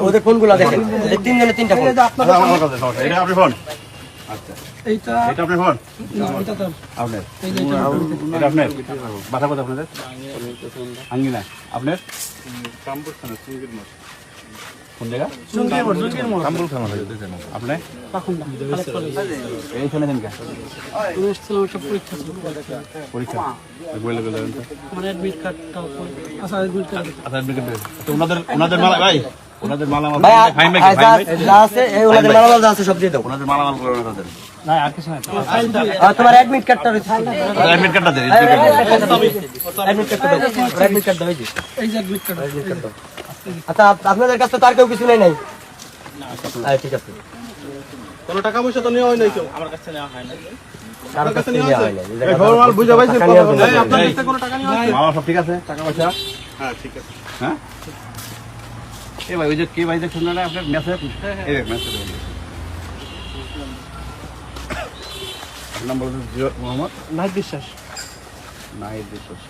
ওদের ফোনগুলো দেখেন, তিনজনের তিনটা ফোন। এটা আপনার ফোন? আচ্ছা, এটা আপনার ফোন? আপনার? এটা আপনার? বাসা কোথায় আপনাদের? আঙ্গিনা। আপনার? কোন জায়গা? আপনি? এই শোনে দিন কে? পরীক্ষা ওনাদের মালা ভাই, ওনাদের মালামাল আছে সব দিয়ে দাও। ওনাদের মালামাল করো না তাদের। তোমার অ্যাডমিট কার্ডটা রয়েছে, অ্যাডমিট কার্ডটা দেন। অ্যাডমিট কার্ডটা দাও, অ্যাডমিট কার্ড দাও। এই যে অ্যাডমিট কার্ড। আচ্ছা, আপনাদের কাছে তো আর কেউ কিছু নেই? নাই, ঠিক আছে। কোনো টাকা পয়সা তো নেওয়া হয় নাই, কেউ আমার কাছে নেওয়া হয় না। কারো কাছে নেওয়া হয় না। ফরমাল বুঝা পাইছেন? আপনার কাছে কোনো টাকা নেওয়া হয়? মামা সব ঠিক আছে? টাকা পয়সা? হ্যাঁ, ঠিক আছে। হ্যাঁ, এ ভাই ওই যে কে ভাই দেখছেন না আপনার মেসেজ? এই দেখ মেসেজ। নাম বলুন। মোহাম্মদ নাহিদ বিশ্বাস। নাহিদ বিশ্বাস।